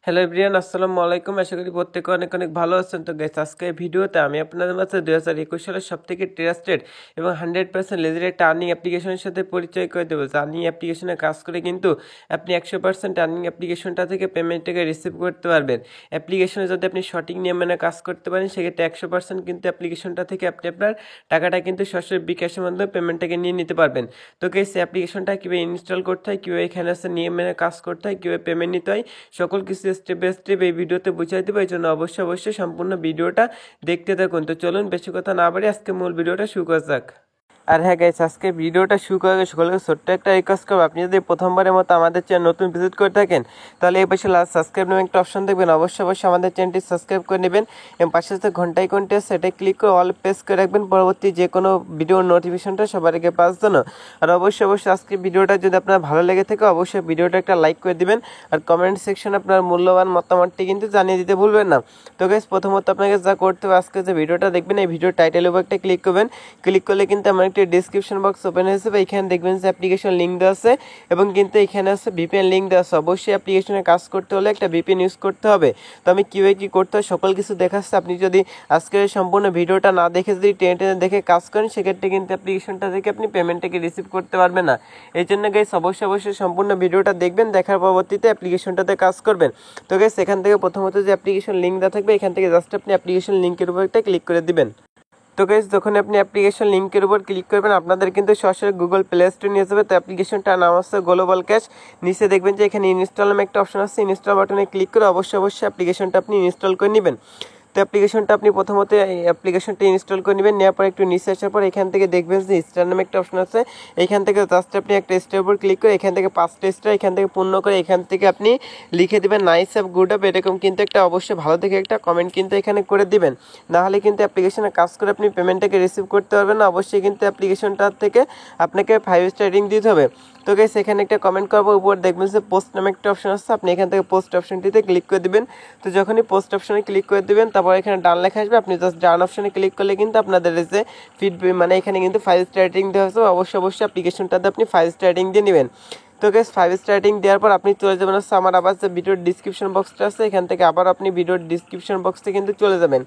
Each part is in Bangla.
হ্যালো এভরিওয়ান, আসসালামু আলাইকুম। আশা করি প্রত্যেকে অনেক অনেক ভালো আছেন। তো গাইস, আজকে ভিডিওতে আমি আপনাদের মাঝে 2021 সালের সবথেকে ট্রাস্টেড এবং 100% লেজের একটা আর্নিং অ্যাপ্লিকেশনের সাথে পরিচয় করে দেবো। আর্নিং অ্যাপ্লিকেশনে কাজ করে কিন্তু আপনি 100% আর্নিং অ্যাপ্লিকেশনটা থেকে পেমেন্টটাকে রিসিভ করতে পারবেন। অ্যাপ্লিকেশনে যদি আপনি সঠিক নিয়ম মেনে কাজ করতে পারেন, সেক্ষেত্রে 100% কিন্তু অ্যাপ্লিকেশনটা থেকে আপনি আপনার টাকাটা কিন্তু সরাসরি বিকাশের মাধ্যমে পেমেন্টটাকে নিয়ে নিতে পারবেন। তো গাইস, অ্যাপ্লিকেশনটা কীভাবে ইনস্টল করতে হয়, কীভাবে এখানে আছে নিয়ম মেনে কাজ করতে হয়, কীভাবে পেমেন্ট নিতে হয়, সকল কিছু স্টেপ বাই স্টেপ এই ভিডিওতে বুঝাই দেবো। এই জন্য অবশ্যই সম্পূর্ণ ভিডিওটা দেখতে থাকুন। তো চলুন বেশি কথা না বাড়ি আজকে মূল ভিডিওটা শুরু করা যাক। আর হ্যাঁ গাইস, আজকে ভিডিওটা শুরু করে সকলকে ছোট্ট একটা রিকোয়েস্ট করবো, আপনি যদি প্রথমবারের মতো আমাদের চ্যানেল নতুন ভিজিট করে থাকেন, তাহলে এই পাশে লাস্ট সাবস্ক্রাইব নামে একটা অপশন দেখবেন। অবশ্যই আমাদের চ্যানেলটি সাবস্ক্রাইব করে নেবেন এবং পাশে যে ঘন্টা আইকনটি আছে সেটা ক্লিক করে অল প্রেস করে রাখবেন, পরবর্তী যে কোনো ভিডিওর নোটিফিকেশনটা সবার আগে পাওয়ার জন্য। আর অবশ্যই আজকে ভিডিওটা যদি আপনার ভালো লেগে থাকে, অবশ্যই ভিডিওটা একটা লাইক করে দিবেন আর কমেন্ট সেকশনে আপনার মূল্যবান মতামতটি কিন্তু জানিয়ে দিতে ভুলবেন না। তো গাইস, প্রথমত আপনাকে যা করতে হবে, আজকে যে ভিডিওটা দেখবেন এই ভিডিওর টাইটেলের উপর একটা ক্লিক করবেন। ক্লিক করলে কিন্তু আমার একটি ডিসক্রিপশন বক্স ওপেন হয়েছে, এখানে দেখবেন যে অ্যাপ্লিকেশন লিঙ্ক দেওয়া আছে এবং কিন্তু এখানে আছে ভিপিএন লিঙ্ক দেওয়া আছে। অবশ্যই অ্যাপ্লিকেশনে কাজ করতে হলে একটা ভিপিএন ইউজ করতে হবে। তো আমি কীভাবে কী করতে হয় সকল কিছু দেখাচ্ছি। আপনি যদি আজকের সম্পূর্ণ ভিডিওটা না দেখে যদি টেনে দেখে কাজ করেন, সেক্ষেত্রে কিন্তু অ্যাপ্লিকেশনটা থেকে আপনি পেমেন্টটাকে রিসিভ করতে পারবেন না। এই জন্য গাইস অবশ্যই সম্পূর্ণ ভিডিওটা দেখবেন, দেখার পরবর্তীতে অ্যাপ্লিকেশনটাতে কাজ করবেন। তো গাইস, এখান থেকে প্রথমত যে অ্যাপ্লিকেশন লিঙ্ক দেওয়া থাকবে, এখান থেকে জাস্ট আপনি অ্যাপ্লিকেশন লিঙ্কের উপর একটা ক্লিক করে দিবেন। তো গাইস, যখন আপনি অ্যাপ্লিকেশন লিঙ্কের উপর ক্লিক করবেন, আপনাদের কিন্তু সরাসরি গুগল প্লে স্টোরে নিয়ে যাবে। তো অ্যাপ্লিকেশনটার নাম হচ্ছে গ্লোবাল ক্যাশ। নিচে দেখবেন যে এখানে ইনস্টল নামে একটা অপশন আছে, ইনস্টল বাটনে ক্লিক করে অবশ্যই অ্যাপ্লিকেশনটা আপনি ইনস্টল করে নেবেন। তো অ্যাপ্লিকেশনটা আপনি প্রথমত অ্যাপ্লিকেশনটা ইনস্টল করে নেবেন। নেওয়ার পর একটু নিচে আসার পর এখান থেকে দেখবেন যে স্টার নামে একটা অপশন আছে, এখান থেকে জাস্ট আপনি একটা স্টার উপর ক্লিক করে এখান থেকে 5টা স্টার এখান থেকে পূর্ণ করে এখান থেকে আপনি লিখে দেবেন নাইস অ্যাপ, গুড অ্যাপ, এরকম কিন্তু একটা অবশ্যই ভালো থেকে একটা কমেন্ট কিন্তু এখানে করে দিবেন। নাহলে কিন্তু অ্যাপ্লিকেশনে কাজ করে আপনি পেমেন্টটাকে রিসিভ করতে পারবেন না। অবশ্যই কিন্তু অ্যাপ্লিকেশনটার থেকে আপনাকে 5 স্টার রেটিং দিতে হবে। তো গাইস, এখানে একটা কমেন্ট করবো, উপর দেখবেন যে পোস্ট নামে একটা অপশন আছে, আপনি এখান থেকে পোস্ট অপশনটিতে ক্লিক করে দিবেন। তো যখনই পোস্ট অপশনে ক্লিক করে দিবেন, তারপর এখানে ডান লেখা আসবে, আপনি জাস্ট ডান অপশনে ক্লিক করলে কিন্তু আপনাদের যে ফিডব্যাক মানে এখানে কিন্তু 5 স্টার রেটিং দেওয়া আছে। অবশ্যই অ্যাপ্লিকেশনটাতে আপনি 5 স্টার রেটিং দিয়ে নেবেন। তো গাইস, 5 স্টার রেটিং দেওয়ার পর আপনি চলে যাবেন হচ্ছে আমার আবার যে ভিডিওর ডিসক্রিপশন বক্সটা আছে, এখান থেকে আবার আপনি ভিডিওর ডিসক্রিপশন বক্সে কিন্তু চলে যাবেন।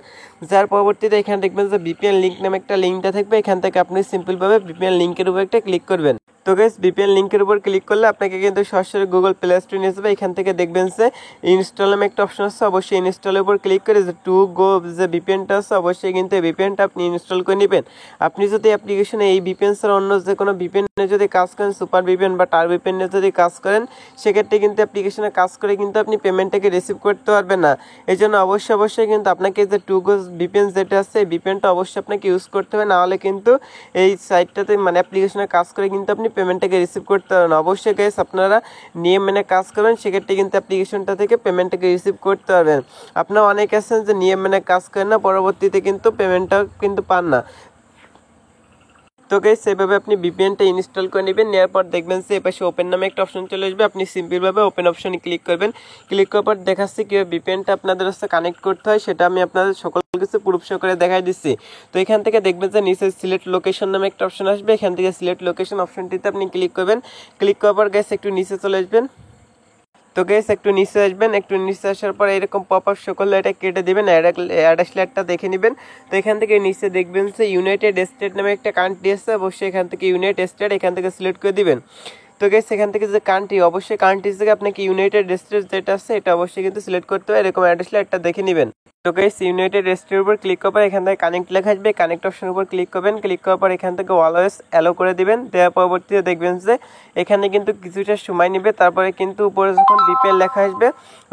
যার পরবর্তীতে এখানে দেখবেন যে ভিপিএন লিঙ্ক নামে একটা লিঙ্কটা থাকবে, এখান থেকে আপনি সিম্পলভাবে ভিপিএন লিঙ্কের উপর একটা ক্লিক করবেন। তো গাইস, ভিপিএন লিঙ্কের উপর ক্লিক করলে আপনাকে কিন্তু সরাসরি গুগল প্লে স্টোরে নিয়ে যাবে। এখান থেকে দেখবেন যে ইনস্টল নামে একটা অপশন আছে, অবশ্যই ইনস্টলের উপর ক্লিক করে যে টু গো যে ভিপিএনটা আছে, অবশ্যই কিন্তু এই ভিপিএনটা আপনি ইনস্টল করে নেবেন। আপনি যদি অ্যাপ্লিকেশনে এই ভিপিএন ছাড়া অন্য যে কোনো ভিপিএনে যদি কাজ করেন, সুপার ভিপিএন বা টার ভিপিএনে যদি কাজ করেন, সেক্ষেত্রে কিন্তু অ্যাপ্লিকেশনে কাজ করে কিন্তু আপনি পেমেন্টটাকে রিসিভ করতে পারবেন না। এই জন্য অবশ্যই কিন্তু আপনাকে যে টু গো ভিপিএন যেটা আছে, এই ভিপিএনটা অবশ্যই আপনাকে ইউজ করতে হবে, নাহলে কিন্তু এই সাইটটাতে মানে অ্যাপ্লিকেশনে কাজ করে কিন্তু আপনি পেমেন্টটাকে রিসিভ করতে পারবেন। অবশ্যই গাইস, আপনারা নিয়ম মেনে কাজ করবেন, সেক্ষেত্রে কিন্তু অ্যাপ্লিকেশনটা থেকে পেমেন্টটাকে রিসিভ করতে পারবেন। আপনারা অনেক আছেন যে নিয়ম মেনে কাজ করেন না, পরবর্তীতে কিন্তু পেমেন্টটা কিন্তু পান না। তো গাইস, সেভাবে আপনি ভিপিএনটা ইনস্টল করে নেবেন। নেওয়ার পর দেখবেন যে এপাশে ওপেন নামে একটা অপশন চলে আসবে, আপনি সিম্পলভাবে ওপেন অপশনে ক্লিক করবেন। ক্লিক করার পর দেখাচ্ছি কীভাবে ভিপিএনটা আপনাদের সাথে কানেক্ট করতে হয়, সেটা আমি আপনাদের সকল কিছু প্রুফ শো করে দেখাই দিচ্ছি। তো এখান থেকে দেখবেন যে নিচে সিলেক্ট লোকেশন নামে একটা অপশন আসবে, এখান থেকে সিলেক্ট লোকেশন অপশনটিতে আপনি ক্লিক করবেন। ক্লিক করার পর গাইস একটু নিচে চলে আসবেন। তো গাইস, একটু নিচে আসবেন, একটু নিচে আসার পর এরকম পপ আপ শো করলে এটা কেটে দেবেন, অ্যাড স্ল্যাটটা দেখে নেবেন। তো এখান থেকে নিচে দেখবেন যে ইউনাইটেড স্টেট নামে একটা কান্ট্রি আছে, অবশ্যই এখান থেকে ইউনাইটেড স্টেট এখান থেকে সিলেক্ট করে দিবেন। তো গাইস, এখান থেকে যে কান্ট্রি, অবশ্যই কান্ট্রি থেকে আপনাকে ইউনাইটেড স্টেট যেটা আছে এটা অবশ্যই কিন্তু সিলেক্ট করতে হবে, এরকম অ্যাড স্ল্যাটটা দেখে নেবেন। তো গাইস, ইউনাইটেড স্টেটের উপর ক্লিক করার পর এখান থেকে কানেক্ট লেখা আসবে, কানেক্ট অপশনের উপর ক্লিক করবেন। ক্লিক করার পর এখান থেকে অলওয়েজ অ্যালো করে দিবেন। দেওয়ার পরবর্তীতে দেখবেন যে এখানে কিন্তু কিছুটা সময় নেবে, তারপরে কিন্তু উপরে যখন ভিপিএন লেখা আসবে,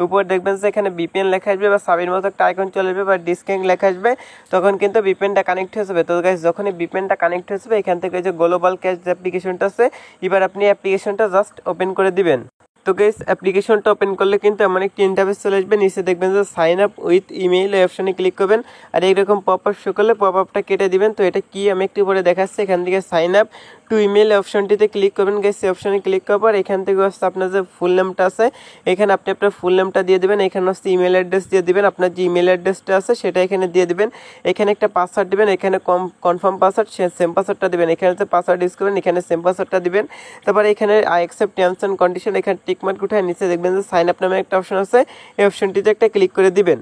উপরে দেখবেন যে এখানে ভিপিএন লেখা আসবে বা সাবির মতো একটা আইকন চলে আসবে বা ডিসকানেক্ট লেখা আসবে, তখন কিন্তু ভিপিএনটা কানেক্ট হয়ে যাবে। তো গাইস, যখনই ভিপিএনটা কানেক্ট হয়ে যাবে, এখান থেকে যে গ্লোবাল ক্যাশ যে অ্যাপ্লিকেশনটা আছে, এবার আপনি অ্যাপ্লিকেশনটা জাস্ট ওপেন করে দিবেন। তো গাইস, অ্যাপ্লিকেশনটা ওপেন করলে কিন্তু এমন একটি ইন্টারফেস চলে আসবে। নিচে দেখবেন যে সাইন আপ উইথ ইমেইল এই অপশনে ক্লিক করবেন, আর এইরকম পপ আপ শো করলে পপ আপটা কেটে দিবেন। তো এটা কি আমি একটু পরে দেখাচ্ছি। এখান থেকে সাইন আপ টু ইমেল অপশনটিতে ক্লিক করবেন। গাইস, এই অপশনে ক্লিক করার পর এখান থেকে হচ্ছে আপনার যে ফুল নেমটা আছে, এখানে আপনি আপনার ফুল নেমটা দিয়ে দেবেন। এখানে হচ্ছে ইমেল অ্যাড্রেস দিয়ে দিবেন, আপনার যে ইমেল অ্যাড্রেসটা আছে সেটা এখানে দিয়ে দিবেন। এখানে একটা পাসওয়ার্ড দিবেন, এখানে কনফার্ম পাসওয়ার্ড সেম পাসওয়ার্ডটা দিবেন। এখানে যে পাসওয়ার্ড ইউজ করবেন, এখানে সেম পাসওয়ার্ডটা দিবেন। তারপরে এখানে I accept terms and condition এখানে টিকমার্ক উঠায় নিচে দেখবেন যে সাইন আপ নামে একটা অপশন আছে, এই অপশনটিতে একটা ক্লিক করে দিবেন।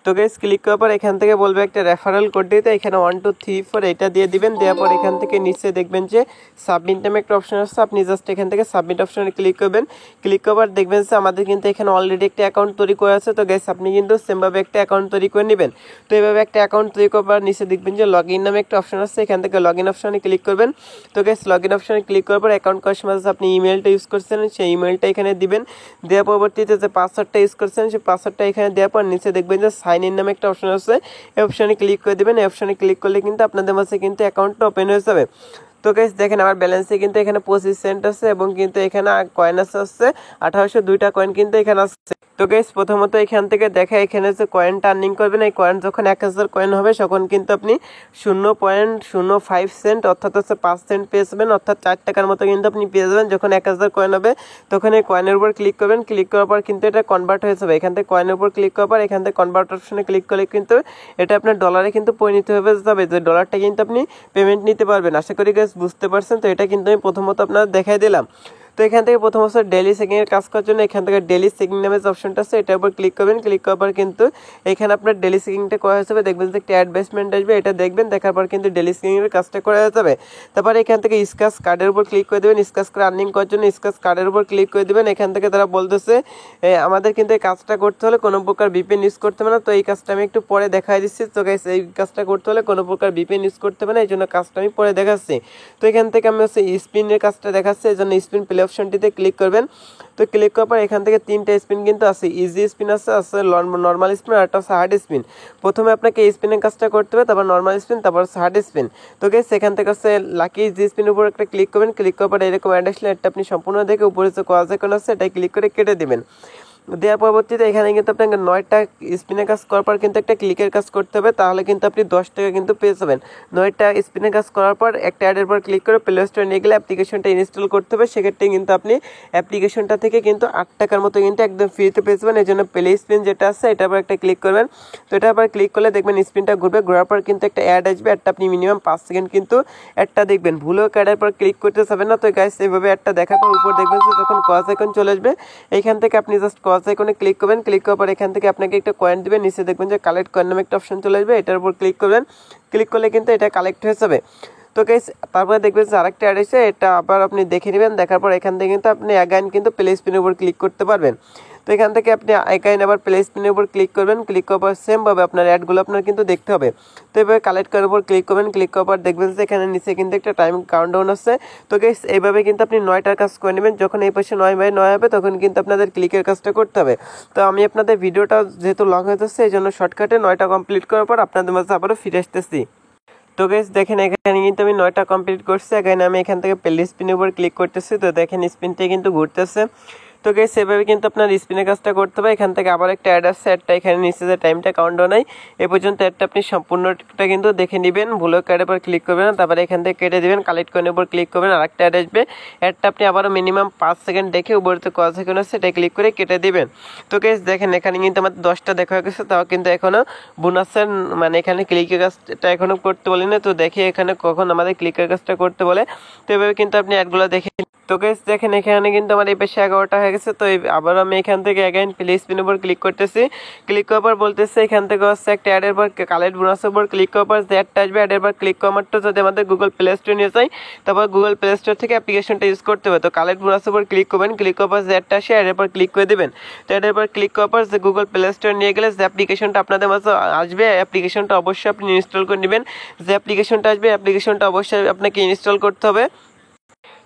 তো গাইস ক্লিক করার পর এখান থেকে বলবে একটা রেফারেল কোড দিতে, এখানে 1 2 3 4 এটা দিয়ে দিবেন। দেওয়ার পর এখান থেকে নিচে দেখবেন যে সাবমিট নামে একটা অপশন আছে, আপনি জাস্ট এখান থেকে সাবমিট অপশনে ক্লিক করবেন। ক্লিক করার পর দেখবেন যে আমাদের কিন্তু এখানে অলরেডি একটা অ্যাকাউন্ট তৈরি করা আছে। তো গাইস আপনি কিন্তু সেমভাবে একটা অ্যাকাউন্ট তৈরি করে নেবেন। তো এইভাবে একটা অ্যাকাউন্ট তৈরি করার নিচে দেখবেন যে লগ ইন নামে একটা অপশন আছে, এখান থেকে লগ ইন অপশনে ক্লিক করবেন। তো গাইস লগ ইন অপশনে ক্লিক করার পর অ্যাকাউন্ট করার সময় আপনি ইমেলটা ইউজ করছেন সেই ইমেলটা এখানে দিবেন। দেওয়ার পরবর্তীতে যে পাসওয়ার্ডটা ইউজ করছেন সেই পাসওয়ার্ডটা এখানে দেওয়ার পর নিচে দেখবেন যে সাইন ইন নামে একটা অপশন আছে, এই অপশনে ক্লিক করে দিবেন। এই অপশনে ক্লিক করলে কিন্তু আপনাদের মাঝে কিন্তু অ্যাকাউন্টটা ওপেন হয়ে যাবে। তো গাইস দেখেন আমার ব্যালেন্সে কিন্তু এখানে 25 সেন্ট আছে এবং কিন্তু এখানে কয়েন আছে 1802টা কয়েন কিন্তু এখানে আছে। তো গাইস প্রথমত এখান থেকে দেখা এখানে যে কয়েনটা আর্নিং করবেন, এই কয়েন যখন 1000 কয়েন হবে তখন কিন্তু আপনি 0.05 সেন্ট অর্থাৎ 5 সেন্ট পেয়ে যাবেন, অর্থাৎ 4 টাকার মতো কিন্তু আপনি পেয়ে যাবেন। যখন 1000 কয়েন হবে তখন এই কয়েনের উপর ক্লিক করবেন। ক্লিক করার পর কিন্তু এটা কনভার্ট হয়ে যাবে। এখান থেকে কয়েনের উপর ক্লিক করার পর এখান থেকে কনভার্ট অপশনে ক্লিক করলে কিন্তু এটা আপনার ডলারে কিন্তু পরিণত হয়ে যাবে, যে ডলারটা কিন্তু আপনি পেমেন্ট নিতে পারবেন। আশা করি গাইস বুঝতে পারছেন। তো এটা কিন্তু আমি প্রথমত আপনাদের দেখাই দিলাম। তো এখান থেকে প্রথম হচ্ছে ডেইলি চেকিংয়ের কাজ করার জন্য এখান থেকে ডেইলি চেকিং নামের যে অপশনটা আছে এটার উপর ক্লিক করবেন। ক্লিক করার পর কিন্তু এখানে আপনার ডেইলি চেকিংটা করা হয়ে যাবে। দেখবেন যে একটা অ্যাডভার্টাইজমেন্ট আসবে, এটা দেখবেন। দেখার পর কিন্তু ডেইলি চেকিংয়ের কাজটা করা হয়ে যাবে। তারপর এখান থেকে স্ক্র্যাচ কার্ডের উপর ক্লিক করে দেবেন। স্ক্র্যাচ কার্ড আর্নিং করার জন্য স্ক্র্যাচ কার্ডের উপর ক্লিক করে দেবেন। এখান থেকে তারা বলতেছে আমাদের কিন্তু এই কাজটা করতে হলে কোনো প্রকার ভিপিএন ইউজ করতে হবে না। তো এই কাজটা আমি একটু পরে দেখাই দিচ্ছি। তো গাইস এই কাজটা করতে হলে কোনো প্রকার ভিপিএন ইউজ করতে হবে না, এই জন্য কাজটা আমি পরে দেখাচ্ছি। তো এখান থেকে আমি হচ্ছে স্পিনের কাজটা দেখাচ্ছি, এই জন্য স্পিন প্লে অপশনটিতে ক্লিক করবেন। তো ক্লিক করার পর এখান থেকে 3টা স্পিন কিন্তু আছে, ইজি স্পিন আছে, নর্মাল স্পিন আর একটা হচ্ছে হার্ড স্পিন। প্রথমে আপনাকে এই স্পিনের কাজটা করতে হবে, তারপর নর্মাল স্পিন, তারপর হার্ড স্পিন। তো গাইস সেখান থেকে হচ্ছে লাকি ইজি স্পিনের উপর একটা ক্লিক করবেন। ক্লিক করার পর এরকম অ্যাড আসলে এটা আপনি সম্পূর্ণ দেখে উপরে যে কজ আইকন আছে এটাই ক্লিক করে কেটে দিবেন। দেওয়ার পরবর্তীতে এখানে কিন্তু আপনাকে 9টা স্পিনের কাজ করার পর কিন্তু একটা ক্লিকের কাজ করতে হবে, তাহলে কিন্তু আপনি 10 টাকা কিন্তু পেয়ে যাবেন। 9টা স্পিনের কাজ করার পর একটা অ্যাডের পর ক্লিক করে প্লে স্টোরে নিয়ে গেলে অ্যাপ্লিকেশনটা ইনস্টল করতে হবে। সেক্ষেত্রে কিন্তু আপনি অ্যাপ্লিকেশনটা থেকে কিন্তু 8 টাকার মতো কিন্তু একদম ফ্রিতে পেয়ে যাবেন। এই জন্য প্লে স্পিন যেটা আছে এটার উপর একটা ক্লিক করবেন। তো এটার উপর ক্লিক করলে দেখবেন স্পিনটা ঘুরবে, ঘোরার পর কিন্তু একটা অ্যাড আসবে। অ্যাডটা আপনি মিনিমাম 5 সেকেন্ড কিন্তু অ্যাডটা দেখবেন, ভুলেও অ্যাডের পর ক্লিক করতে যাবেন না। তো গাইস এইভাবে অ্যাডটা দেখার পর উপর দেখবেন যে যখন কজ আইকন চলে আসবে এইখান থেকে আপনি জাস্ট কজ আইকনে ক্লিক করবেন। ক্লিক করার পর এখান থেকে আপনাকে একটা কয়েন দিবেন, নিচে দেখবেন যে কালেক্ট কয়েন নামে একটা অপশন চলে আসবে, এটার উপর ক্লিক করবেন। ক্লিক করলে কিন্তু এটা কালেক্ট হয়ে যাবে। তো গাইস তারপরে দেখবেন যে আরেকটা অ্যাড এসে এটা আবার আপনি দেখে নেবেন। দেখার পর এখান থেকে কিন্তু আপনি অ্যাগাইন কিন্তু প্লে স্পিনের উপর ক্লিক করতে পারবেন। তো এখান থেকে আপনি অ্যাগাইন আবার প্লে স্পিনের উপর ক্লিক করবেন। ক্লিক করার পর সেমভাবে আপনার অ্যাডগুলো আপনার কিন্তু দেখতে হবে। তো এভাবে কালেক্ট করার উপর ক্লিক করবেন। ক্লিক করার পর দেখবেন যে এখানে নিচে কিন্তু একটা টাইম কাউন্টডাউন আছে। তো গাইস এইভাবে কিন্তু আপনি 9টার কাজ করে নেবেন। যখন এই পাশে 9/9 হবে তখন কিন্তু আপনাদের ক্লিকের কাজটা করতে হবে। তো আমি আপনাদের ভিডিওটা যেহেতু লং হয়ে যাচ্ছে এই জন্য শর্টকাটে 9টা কমপ্লিট করার পর আপনাদের মাঝে আবারও ফিরে আসতেছি। তো গাইস দেখেন এখানে কিন্তু আমি 9টা কমপ্লিট করছি। এখানে আমি এখান থেকে প্লে স্পিনের উপর ক্লিক করতেছি। তো দেখেন স্পিনটা কিন্তু ঘুরতেছে। তো গাইস সেভাবে কিন্তু আপনার স্পিনের কাজটা করতে হবে। এখান থেকে আবার একটা অ্যাড আসছে, অ্যাডটা এখানে নিচে যে টাইমটা কাউন্টডাউন নাই এ পর্যন্ত অ্যাডটা আপনি সম্পূর্ণটা কিন্তু দেখে নেবেন। ভুলেও অ্যাডের উপর ক্লিক করবেন না, তারপরে এখান থেকে কেটে দেবেন। কালেক্ট কয়েনের উপর ক্লিক করবেন, আরেকটা অ্যাড আসবে। অ্যাডটা আপনি আবারও মিনিমাম 5 সেকেন্ড দেখে উপরে তো কজ আইকন আছে এটা ক্লিক করে কেটে দিবেন। তো গাইস দেখেন এখানে কিন্তু আমার 10টা দেখা হয়ে গেছে, তাও কিন্তু এখনো বোনাসের মানে এখানে ক্লিকের কাজটা এখনো করতে বলি না। তো দেখি এখানে কখন আমাদের ক্লিকের কাজটা করতে বলে। তো এভাবে কিন্তু আপনি অ্যাডগুলো দেখে। তো গাইস দেখেন এখানে কিন্তু আমার এই পাশে 11টা হয়ে গেছে। তো আবার আমি এখান থেকে অ্যাগাইন প্লে স্পিনের উপর ক্লিক করতেছি। ক্লিক করার পর বলতেছে এখান থেকে হচ্ছে একটা অ্যাডের পর কালেক্ট বোনাসের উপর ক্লিক করার পর যে অ্যাডটা আসবে অ্যাডের পর ক্লিক করার মাত্র যদি আমাদের গুগল প্লে স্টোরে নিয়ে যায় তারপর গুগল প্লে স্টোর থেকে অ্যাপ্লিকেশনটা ইউজ করতে হবে। তো কালেক্ট বোনাসের উপর ক্লিক করবেন। ক্লিক করার পর যে অ্যাডটা আসে অ্যাডের পর ক্লিক করে দেবেন। তো অ্যাডের পর ক্লিক করার পর যে গুগল প্লে স্টোরে নিয়ে গেলে যে অ্যাপ্লিকেশনটা আপনাদের মাঝে আসবে অ্যাপ্লিকেশনটা অবশ্যই আপনি ইনস্টল করে নেবেন। যে অ্যাপ্লিকেশনটা আসবে অ্যাপ্লিকেশনটা অবশ্যই আপনাকে ইনস্টল করতে হবে।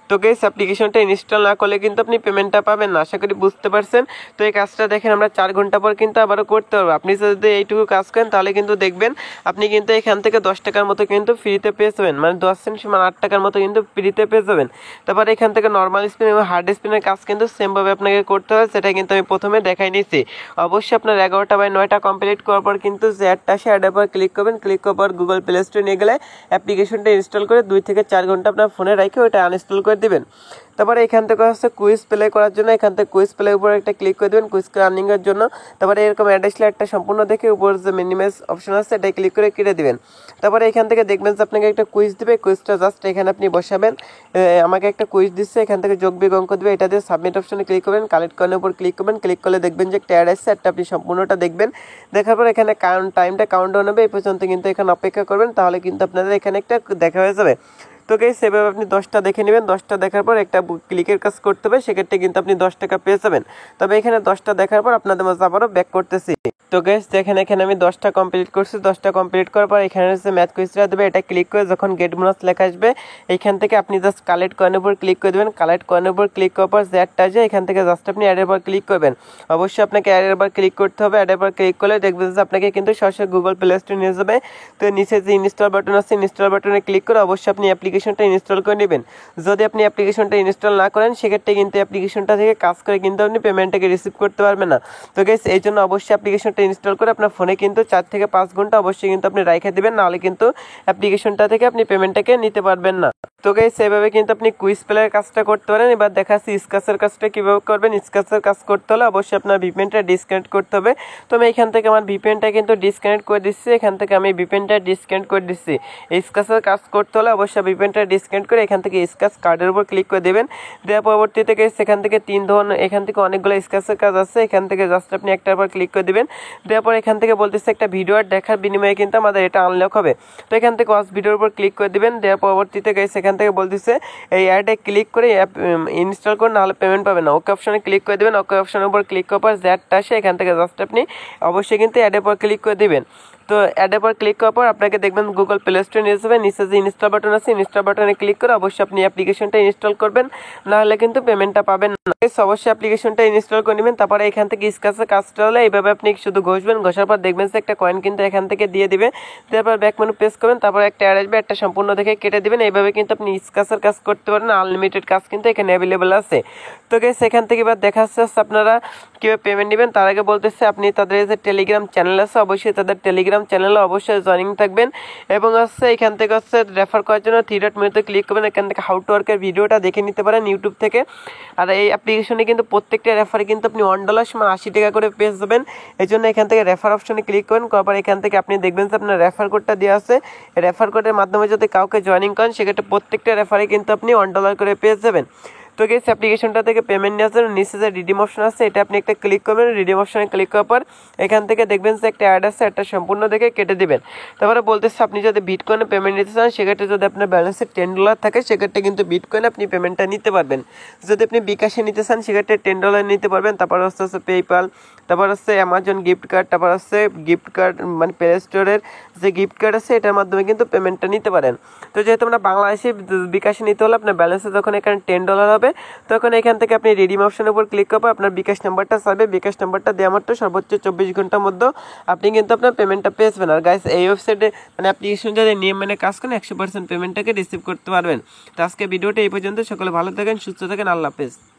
তো গাইস অ্যাপ্লিকেশনটা ইনস্টল না করলে কিন্তু আপনি পেমেন্টটা পাবেন না, আশা করি বুঝতে পারছেন। তো এই কাজটা দেখেন আমরা 4 ঘন্টা পর কিন্তু আবারও করতে পারবো। আপনি যদি এইটুকু কাজ করেন তাহলে কিন্তু দেখবেন আপনি কিন্তু এখান থেকে 10 টাকার মতো কিন্তু ফ্রিতে পেয়ে যাবেন, মানে 10 সেন্ট সমান 8 টাকার মতো কিন্তু ফ্রিতে পেয়ে যাবেন। তারপর এখান থেকে নর্মাল স্পিন এবং হার্ড স্পিনের কাজ কিন্তু সেমভাবে আপনাকে করতে হবে, সেটা কিন্তু আমি প্রথমে দেখাই নিয়েছি। অবশ্যই আপনার 11/9টা কমপ্লিট করার পর কিন্তু যে অ্যাডটা আসে অ্যাডের পর ক্লিক করবেন। ক্লিক করার পর গুগল প্লে স্টোরে নিয়ে গেলে অ্যাপ্লিকেশনটা ইনস্টল করে 2 থেকে 4 ঘন্টা আপনার ফোনে রেখে ওইটা আনইনস্টল করে দিবেন। তারপরে এখান থেকে হচ্ছে কুইজ প্লে করার জন্য এখান থেকে কুইজ প্লে উপর একটা ক্লিক করে দেবেন কুইজ রানিংয়ের জন্য। তারপরে এরকম অ্যাড্রেসটা একটা সম্পূর্ণ দেখে উপর যে মিনিমাইজ অপশন আছে এটাই ক্লিক করে কেটে দিবেন। তারপরে এখান থেকে দেখবেন যে আপনাকে একটা কুইজ দিবে, কুইজটা জাস্ট এখানে আপনি বসাবেন। আমাকে একটা কুইজ দিচ্ছে, এখান থেকে যোগ বিয়োগ অঙ্ক দেবে, এটা দিয়ে সাবমিট অপশনে ক্লিক করবেন, কালেক্ট কয়েনের উপর ক্লিক করবেন। ক্লিক করলে দেখবেন যে একটা অ্যাড আসছে, একটা আপনি সম্পূর্ণটা দেখবেন। দেখার পর এখানে টাইমটা কাউন্টডাউন হবে, এই পর্যন্ত কিন্তু এখানে অপেক্ষা করবেন, তাহলে কিন্তু আপনাদের এখানে একটা দেখা হয়ে যাবে। তো গাইস সেভাবে আপনি 10টা দেখে নেবেন, 10টা দেখার পর একটা ক্লিকের কাজ করতে হবে, সেক্ষেত্রে কিন্তু আপনি 10 টাকা পেয়ে যাবেন। তবে এখানে 10টা দেখার পর আপনাদের মাঝে আবারও ব্যাক করতেছি। তো গাইস দেখেন এখানে আমি 10টা কমপ্লিট করছি, 10টা কমপ্লিট করার পর এখানে হচ্ছে ম্যাথ কুইজটা দেবে, এটা ক্লিক করে যখন গেট বোনাস লেখা আসবে এখান থেকে আপনি জাস্ট কালেক্ট কয়েনের উপর ক্লিক করে দেবেন। কালেক্ট কয়েনের উপর ক্লিক করার পর যে অ্যাডটা আছে এখান থেকে জাস্ট আপনি অ্যাডের উপর ক্লিক করবেন। অবশ্যই আপনাকে অ্যাডের উপর ক্লিক করতে হবে। অ্যাডের উপর ক্লিক করলে দেখবেন যে আপনাকে কিন্তু সরাসরি গুগল প্লে স্টোরে নিয়ে যাবে। তো নিচে যে ইনস্টল বাটন আছে ইনস্টল বাটনে ক্লিক করে অবশ্যই আপনি অ্যাপ্লিকেশনটা ইনস্টল করে নেবেন। যদি আপনি অ্যাপ্লিকেশনটা ইনস্টল না করেন সেক্ষেত্রে কিন্তু অ্যাপ্লিকেশনটা থেকে কাজ করে কিন্তু আপনি পেমেন্টটাকে রিসিভ করতে পারবেন না। তো গাইস এই জন্য অবশ্যই অ্যাপ্লিকেশনটা ইনস্টল করে আপনার ফোনে কিন্তু 4 থেকে 5 ঘন্টা অবশ্যই কিন্তু আপনি রাখে দিবেন, নাহলে কিন্তু অ্যাপ্লিকেশনটা থেকে আপনি পেমেন্টটাকে নিতে পারবেন না। তো গাইস এইভাবে কিন্তু আপনি কুইজ প্লের কাজটা করতে পারেন। এবার দেখাচ্ছি স্ক্র্যাচের কাজটা কিভাবে করবেন। স্ক্র্যাচের কাজ করতে হলে অবশ্যই আপনার ভিপিএনটা ডিসকানেক্ট করতে হবে। তো আমি এখান থেকে আমার ভিপিএনটা কিন্তু ডিসকানেক্ট করে দিচ্ছি, এখান থেকে আমি ভিপিএনটা ডিসকানেক্ট করে দিচ্ছি। স্ক্র্যাচের কাজ করতে হলে অবশ্যই ভিপিএনটা ডিসকানেক্ট করে এখান থেকে স্ক্র্যাচ কার্ডের উপর ক্লিক করে দেবেন। দেওয়ার পরবর্তীতে গাইস এখান থেকে 3 ধরনের এখান থেকে অনেকগুলো স্ক্র্যাচের কাজ আছে, এখান থেকে জাস্ট আপনি একটার উপর ক্লিক করে দিবেন। দেওয়ার পর এখান থেকে বলতেছে একটা ভিডিও দেখার বিনিময়ে কিন্তু আমাদের এটা আনলক হবে। তো এখান থেকে ওয়াচ ভিডিওর উপর ক্লিক করে দিবেন। দেওয়ার পরবর্তীতে গাইস এখান থেকে বলতেছে এই অ্যাডে ক্লিক করে ইনস্টল করুন, নাহলে পেমেন্ট পাবেন না। ওকে অপশনে ক্লিক করে দিবেন। ওকে অপশনের উপর ক্লিক করার পর যে অ্যাডটা আসে এখান থেকে জাস্ট আপনি অবশ্যই কিন্তু অ্যাডের উপর ক্লিক করে দিবেন। তো অ্যাডের পর ক্লিক করার পর আপনাকে দেখবেন গুগল প্লে স্টোরে নিয়ে যাবেন। নিচে যে ইনস্টল বাটন আছে ইনস্টল বাটনে ক্লিক করে অবশ্যই আপনি অ্যাপ্লিকেশনটা ইনস্টল করবেন, নাহলে কিন্তু পেমেন্টটা পাবেন না। অবশ্যই অ্যাপ্লিকেশনটা ইনস্টল করে নেবেন। তারপরে এখান থেকে স্ক্র্যাচের কাজটা হলে এইভাবে আপনি শুধু ঘষবেন, ঘষার পর দেখবেন যে একটা কয়েন কিন্তু এখান থেকে দিয়ে দিবে। তারপর ব্যাক মেনু প্রেস করবেন, তারপর একটা অ্যাড আসবে, একটা সম্পূর্ণ দেখে কেটে দিবেন। এইভাবে কিন্তু আপনি স্ক্র্যাচের কাজ করতে পারেন, আনলিমিটেড কাজ কিন্তু এখানে অ্যাভেলেবেল আছে। তো গাইস এখান থেকে এবার দেখাচ্ছে আপনারা কীভাবে পেমেন্ট নেবেন। তার আগে বলতেছে আপনি তাদের যে টেলিগ্রাম চ্যানেল আছে অবশ্যই তাদের টেলিগ্রাম চ্যানেলে অবশ্যই জয়েনিং থাকবেন। এবং হচ্ছে এখান থেকে হচ্ছে রেফার করার জন্য 3 ডট মেনুতে ক্লিক করবেন, এখান থেকে হাউ টু ওয়ার্কের ভিডিওটা দেখে নিতে পারেন ইউটিউব থেকে। আর এই অ্যাপ্লিকেশনে কিন্তু প্রত্যেকটা রেফারে কিন্তু আপনি $1 সমান 80 টাকা করে পেয়ে যাবেন। এই জন্য এখান থেকে রেফার অপশনে ক্লিক করুন, করার পর এখান থেকে আপনি দেখবেন যে আপনার রেফার কোডটা দেওয়া আছে। রেফার কোডের মাধ্যমে যদি কাউকে জয়েনিং করেন সেক্ষেত্রে প্রত্যেকটা রেফারে কিন্তু আপনি $1 করে পেয়ে যাবেন। তো গাইস অ্যাপ্লিকেশনটা থেকে পেমেন্ট নেওয়ার জন্য নিচে যে রিডিম অপশন আছে এটা আপনি একটা ক্লিক করবেন। রিডিম অপশনে ক্লিক করার পর এখান থেকে দেখবেন যে একটা অ্যাড আছে, একটা সম্পূর্ণ দেখে কেটে দিবেন। তারপরে বলতেছে আপনি যদি বিটকয়েনে পেমেন্ট নিতে চান সেক্ষেত্রে যদি আপনার ব্যালেন্সে $10 থাকে সেক্ষেত্রে কিন্তু বিটকয়েনে আপনি পেমেন্টটা নিতে পারবেন। যদি আপনি বিকাশে নিতে চান সেক্ষেত্রে $10 নিতে পারবেন। তারপর হচ্ছে পেপাল, তারপর হচ্ছে অ্যামাজন গিফট কার্ড, তারপর হচ্ছে গিফট কার্ড মানে প্লে স্টোরের যে গিফট কার্ড আছে এটার মাধ্যমে কিন্তু পেমেন্টটা নিতে পারেন। তো যেহেতু আমরা বাংলাদেশে বিকাশে নিতে হলে আপনার ব্যালেন্সে যখন এখানে $10 হবে তখন এখান থেকে আপনি রিডিম অপশনের উপর ক্লিক করবেন, আপনার বিকাশ নাম্বারটা চাইবে, বিকাশ নাম্বারটা দেওয়া মাত্র সর্বোচ্চ 24 ঘন্টার মধ্যে আপনি কিন্তু আপনার পেমেন্টটা পেয়ে যাবেন। আর গাইস এই ওয়েবসাইটে মানে অ্যাপ্লিকেশন যদি নিয়ম মেনে কাজ করেন 100% পেমেন্টটাকে রিসিভ করতে পারবেন। তো আজকে ভিডিওটা এই পর্যন্ত। সকলে ভালো থাকেন, সুস্থ থাকেন, আল্লাহ হাফেজ।